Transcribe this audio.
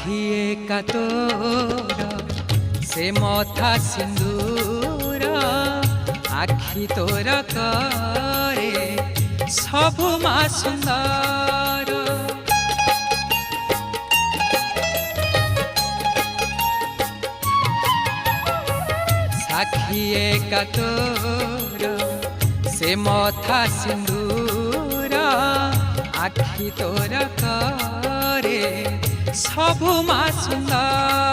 आखिए का तोर से मथा सिंदूर आखि तोर करे सबु मा सुंदर साखिए का तोर से मथा सिंदूर आखि तोर करे सबु मा सुंदर